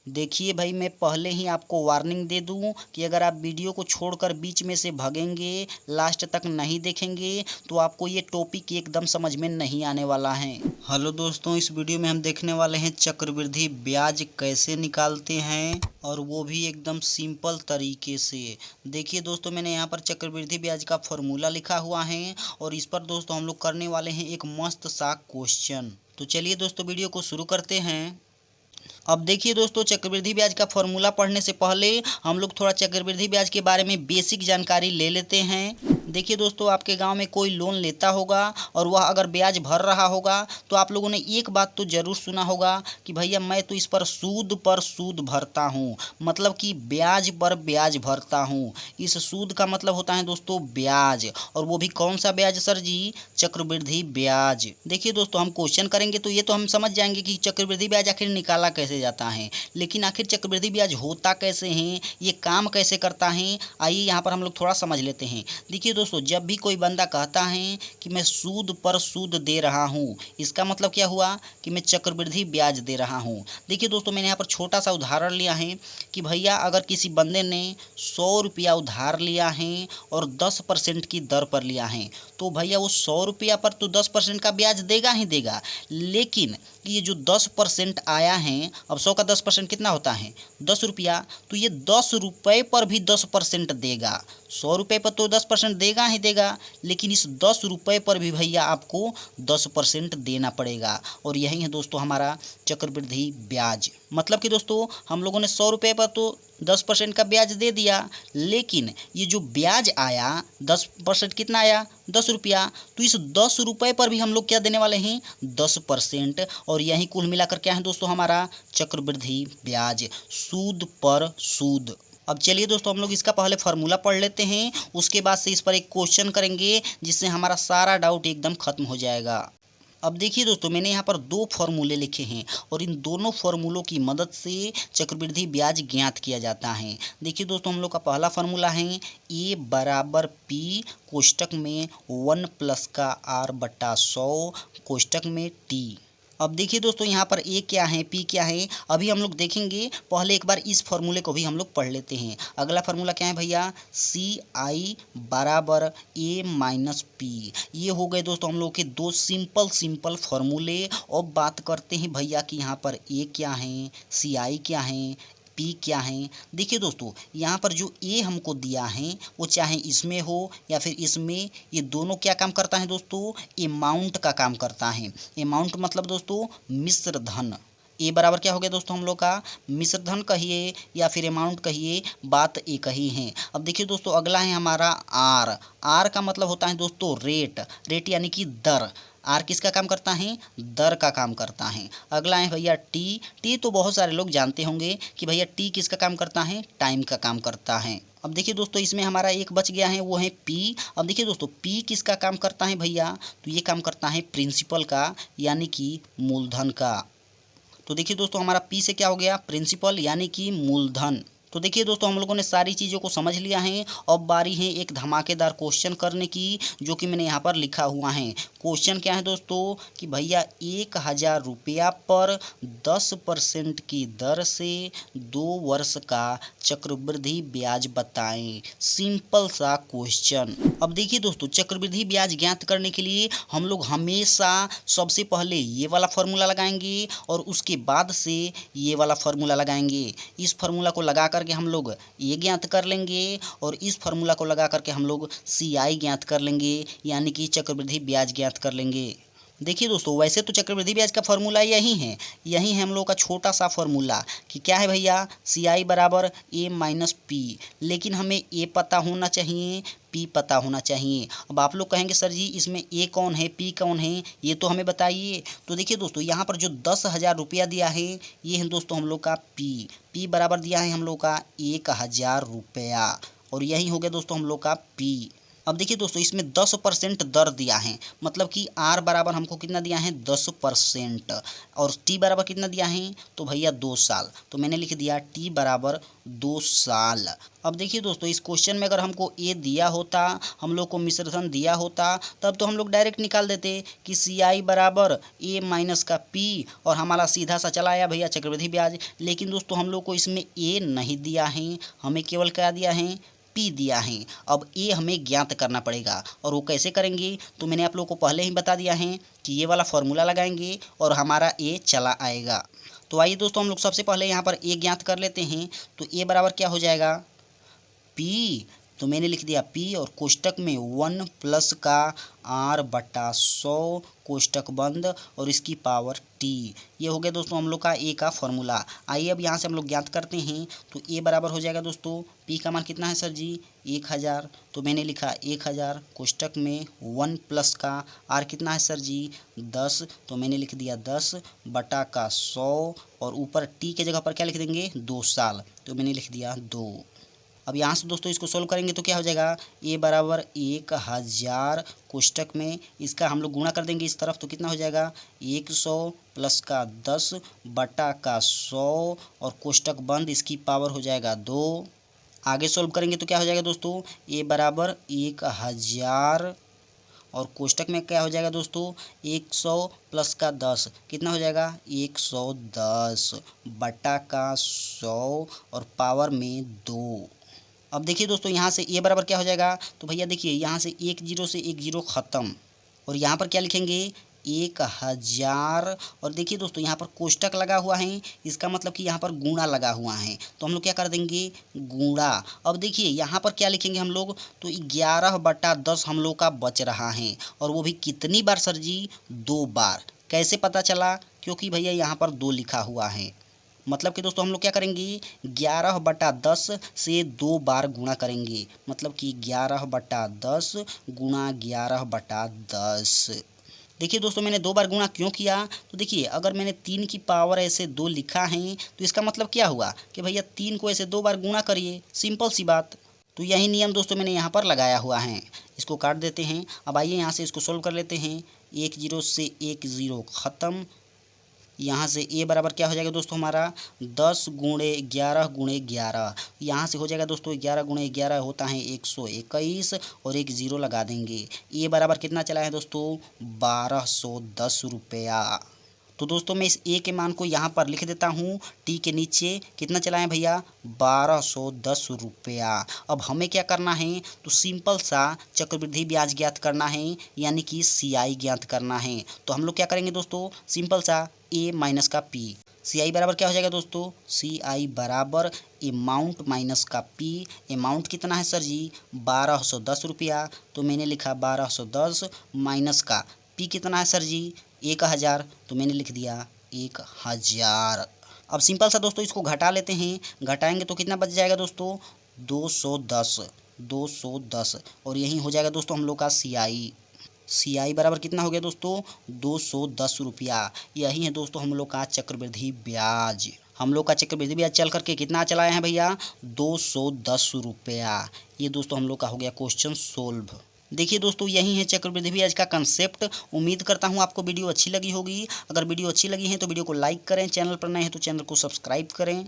देखिए भाई, मैं पहले ही आपको वार्निंग दे दूं कि अगर आप वीडियो को छोड़कर बीच में से भागेंगे, लास्ट तक नहीं देखेंगे, तो आपको ये टॉपिक एकदम समझ में नहीं आने वाला है। हेलो दोस्तों, इस वीडियो में हम देखने वाले हैं चक्रवृद्धि ब्याज कैसे निकालते हैं, और वो भी एकदम सिंपल तरीके से। देखिए दोस्तों, मैंने यहाँ पर चक्रवृद्धि ब्याज का फॉर्मूला लिखा हुआ है, और इस पर दोस्तों हम लोग करने वाले हैं एक मस्त सा क्वेश्चन। तो चलिए दोस्तों, वीडियो को शुरू करते हैं। अब देखिए दोस्तों, चक्रवृद्धि ब्याज का फॉर्मूला पढ़ने से पहले हम लोग थोड़ा चक्रवृद्धि ब्याज के बारे में बेसिक जानकारी ले लेते हैं। देखिए दोस्तों, आपके गांव में कोई लोन लेता होगा और वह अगर ब्याज भर रहा होगा, तो आप लोगों ने एक बात तो ज़रूर सुना होगा कि भैया मैं तो इस पर सूद भरता हूँ, मतलब कि ब्याज पर ब्याज भरता हूँ। इस सूद का मतलब होता है दोस्तों ब्याज, और वो भी कौन सा ब्याज सर जी? चक्रवृद्धि ब्याज। देखिए दोस्तों, हम क्वेश्चन करेंगे तो ये तो हम समझ जाएंगे कि चक्रवृद्धि ब्याज आखिर निकाला कैसे जाता है, लेकिन आखिर चक्रवृद्धि ब्याज होता कैसे है, ये काम कैसे करता है, आइए यहाँ पर हम लोग थोड़ा समझ लेते हैं। देखिए दोस्तों, जब भी कोई बंदा कहता है कि मैं सूद पर सूद दे रहा हूँ, इसका मतलब क्या हुआ कि मैं चक्रवृद्धि ब्याज दे रहा हूँ। देखिए दोस्तों, मैंने यहाँ पर छोटा सा उदाहरण लिया है कि भैया अगर किसी बंदे ने 100 रुपया उधार लिया है और 10% की दर पर लिया है, तो भैया वो 100 रुपया पर तो 10% का ब्याज देगा ही देगा, लेकिन ये जो 10% आया है, अब 100 का 10% कितना होता है? 10 रुपया। तो ये 10 रुपये पर भी 10% देगा। 100 रुपये पर तो 10% देगा ही देगा, लेकिन इस 10 रुपये पर भी भैया आपको 10% देना पड़ेगा। और यही है दोस्तों हमारा चक्रवृद्धि ब्याज। मतलब कि दोस्तों, हम लोगों ने 100 रुपये पर तो 10% का ब्याज दे दिया, लेकिन ये जो ब्याज आया 10% कितना आया? 10 रुपया। तो इस 10 रुपये पर भी हम लोग क्या देने वाले हैं? 10%। और यही कुल मिलाकर क्या है दोस्तों हमारा चक्रवृद्धि ब्याज, सूद पर सूद। अब चलिए दोस्तों, हम लोग इसका पहले फार्मूला पढ़ लेते हैं, उसके बाद से इस पर एक क्वेश्चन करेंगे जिससे हमारा सारा डाउट एकदम खत्म हो जाएगा। अब देखिए दोस्तों, मैंने यहाँ पर दो फार्मूले लिखे हैं, और इन दोनों फार्मूलों की मदद से चक्रवृद्धि ब्याज ज्ञात किया जाता है। देखिए दोस्तों, हम लोग का पहला फार्मूला है ए बराबर पी कोष्टक में 1+r/100 कोष्टक में टी। अब देखिए दोस्तों, यहाँ पर ए क्या है, पी क्या है, अभी हम लोग देखेंगे। पहले एक बार इस फॉर्मूले को भी हम लोग पढ़ लेते हैं। अगला फार्मूला क्या है भैया? सी आई बराबर ए माइनस पी। ये हो गए दोस्तों हम लोग के दो सिंपल फार्मूले। अब बात करते हैं भैया कि यहाँ पर ए क्या है, सी आई क्या है, पी क्या है। देखिए दोस्तों, यहाँ पर जो ए हमको दिया है वो चाहे इसमें हो या फिर इसमें, ये दोनों क्या काम करता है दोस्तों? अमाउंट का काम करता है। अमाउंट मतलब दोस्तों मिश्र धन। ए बराबर क्या हो गया दोस्तों हम लोग का? मिश्र धन कहिए या फिर अमाउंट कहिए, बात एक ही है। अब देखिए दोस्तों, अगला है हमारा आर। आर का मतलब होता है दोस्तों रेट। रेट यानी कि दर। आर किसका काम करता है? दर का काम करता है। अगला है भैया टी। टी तो बहुत सारे लोग जानते होंगे कि भैया टी किसका काम करता है? टाइम का काम करता है। अब देखिए दोस्तों, इसमें हमारा एक बच गया है, वो है पी। अब देखिए दोस्तों, पी किसका काम करता है भैया? तो ये काम करता है प्रिंसिपल का, यानी कि मूलधन का। तो देखिए दोस्तों, हमारा पी से क्या हो गया? प्रिंसिपल यानी कि मूलधन। तो देखिए दोस्तों, हम लोगों ने सारी चीज़ों को समझ लिया है। अब बारी है एक धमाकेदार क्वेश्चन करने की, जो कि मैंने यहाँ पर लिखा हुआ है। क्वेश्चन क्या है दोस्तों कि भैया 1000 रुपया पर 10% की दर से 2 वर्ष का चक्रवृद्धि ब्याज बताएं। सिंपल सा क्वेश्चन। अब देखिए दोस्तों, चक्रवृद्धि ब्याज ज्ञात करने के लिए हम लोग हमेशा सबसे पहले ये वाला फॉर्मूला लगाएंगे और उसके बाद से ये वाला फॉर्मूला लगाएंगे। इस फार्मूला को लगा करके हम लोग ये ज्ञात कर लेंगे, और इस फार्मूला को लगा करके हम लोग सी आई ज्ञात कर लेंगे, यानी कि चक्रवृद्धि ब्याज ज्ञात कर लेंगे। देखिए दोस्तों, वैसे तो चक्रवृद्धि ब्याज का फॉर्मूला यही है हम लोग का छोटा सा फॉर्मूला कि क्या है भैया? सी आई बराबर ए माइनस पी। लेकिन हमें ए पता होना चाहिए, पी पता होना चाहिए। अब आप लोग कहेंगे सर जी इसमें ए कौन है, पी कौन है, ये तो हमें बताइए। तो देखिए दोस्तों, यहाँ पर जो 10,000 रुपया दिया है, ये है दोस्तों हम लोग का पी। पी बराबर दिया है हम लोग का 1000 रुपया, और यही हो गया दोस्तों हम लोग का पी। अब देखिए दोस्तों, इसमें 10% दर दिया है, मतलब कि आर बराबर हमको कितना दिया है 10%, और टी बराबर कितना दिया है तो भैया 2 साल। तो मैंने लिख दिया टी बराबर 2 साल। अब देखिए दोस्तों, इस क्वेश्चन में अगर हमको ए दिया होता, हम लोग को मिश्रण दिया होता, तब तो हम लोग डायरेक्ट निकाल देते कि सी आई बराबर ए माइनस का पी, और हमारा सीधा सा चला आया भैया चक्रवृद्धि ब्याज। लेकिन दोस्तों हम लोग को इसमें ए नहीं दिया है, हमें केवल क्या दिया है पी दिया है। अब ए हमें ज्ञात करना पड़ेगा, और वो कैसे करेंगे तो मैंने आप लोग को पहले ही बता दिया है कि ये वाला फॉर्मूला लगाएंगे और हमारा ए चला आएगा। तो आइए दोस्तों, हम लोग सबसे पहले यहाँ पर ए ज्ञात कर लेते हैं। तो ए बराबर क्या हो जाएगा पी, तो मैंने लिख दिया पी, और कोष्टक में 1 प्लस का आर बटा 100 कोष्टक बंद और इसकी पावर टी। ये हो गया दोस्तों हम लोग का ए का फॉर्मूला। आइए अब यहाँ से हम लोग ज्ञात करते हैं। तो ए बराबर हो जाएगा दोस्तों, पी का मान कितना है सर जी 1000, तो मैंने लिखा 1000 कोष्टक में 1 प्लस का आर कितना है सर जी 10, तो मैंने लिख दिया 10 बटा का 100, और ऊपर टी के जगह पर क्या लिख देंगे 2 साल, तो मैंने लिख दिया 2। अब यहाँ से दोस्तों इसको सोल्व करेंगे तो क्या हो जाएगा ए बराबर 1000 कोष्टक में इसका हम लोग गुणा कर देंगे इस तरफ, तो कितना हो जाएगा 100 प्लस का 10 बटा का 100, और कोष्टक बंद इसकी पावर हो जाएगा 2। आगे सोल्व करेंगे तो क्या हो जाएगा दोस्तों ए बराबर 1000, और कोष्टक में क्या हो जाएगा दोस्तों 100 प्लस का 10 कितना हो जाएगा 110 बटा का 100, और पावर में 2। अब देखिए दोस्तों, यहाँ से ए बराबर क्या हो जाएगा तो भैया देखिए यहाँ से 10 से 10 ख़त्म, और यहाँ पर क्या लिखेंगे 1000, और देखिए दोस्तों यहाँ पर कोष्टक लगा हुआ है, इसका मतलब कि यहाँ पर गुणा लगा हुआ है, तो हम लोग क्या कर देंगे गुणा। अब देखिए यहाँ पर क्या लिखेंगे हम लोग तो 11 बटा 10 हम लोग का बच रहा है, और वो भी कितनी बार सर जी 2 बार। कैसे पता चला, क्योंकि भैया यहाँ पर 2 लिखा हुआ है, मतलब कि दोस्तों हम लोग क्या करेंगे 11 बटा 10 से 2 बार गुणा करेंगे, मतलब कि 11 बटा 10 गुणा 11 बटा 10। देखिए दोस्तों मैंने 2 बार गुणा क्यों किया, तो देखिए अगर मैंने 3 की पावर ऐसे 2 लिखा है तो इसका मतलब क्या हुआ कि भैया 3 को ऐसे 2 बार गुणा करिए, सिंपल सी बात। तो यही नियम दोस्तों मैंने यहाँ पर लगाया हुआ है। इसको काट देते हैं। अब आइए यहाँ से इसको सोल्व कर लेते हैं। 10 से 10 ख़त्म, यहाँ से ए बराबर क्या हो जाएगा दोस्तों हमारा 10 गुणे 11 गुणे 11, यहाँ से हो जाएगा दोस्तों 11 गुणे 11 होता है 121, और एक ज़ीरो लगा देंगे। ए बराबर कितना चला है दोस्तों 1210 रुपया। तो दोस्तों मैं इस ए के मान को यहाँ पर लिख देता हूँ, टी के नीचे कितना चला है भैया 1210 रुपया। अब हमें क्या करना है तो सिंपल सा चक्रवृद्धि ब्याज ज्ञात करना है, यानी कि सी आई ज्ञात करना है। तो हम लोग क्या करेंगे दोस्तों सिंपल सा ए माइनस का पी, सी आई बराबर क्या हो जाएगा दोस्तों सी आई बराबर अमाउंट माइनस का पी। अमाउंट कितना है सर जी 1210 रुपया, तो मैंने लिखा 1210 माइनस का पी कितना है सर जी 1000, तो मैंने लिख दिया 1000। अब सिंपल सा दोस्तों इसको घटा लेते हैं, घटाएंगे तो कितना बच जाएगा दोस्तों 210, और यही हो जाएगा दोस्तों हम लोग का सी आई बराबर कितना हो गया दोस्तों 210 रुपया। यही है दोस्तों हम लोग का चक्रवृद्धि ब्याज। हम लोग का चक्रवृद्धि ब्याज चल करके कितना चलाए हैं भैया 210 रुपया। ये दोस्तों हम लोग का हो गया क्वेश्चन सोल्व। देखिए दोस्तों यही है चक्रवृद्धि ब्याज का कंसेप्ट। उम्मीद करता हूँ आपको वीडियो अच्छी लगी होगी। अगर वीडियो अच्छी लगी है तो वीडियो को लाइक करें, चैनल पर नए हैं तो चैनल को सब्सक्राइब करें।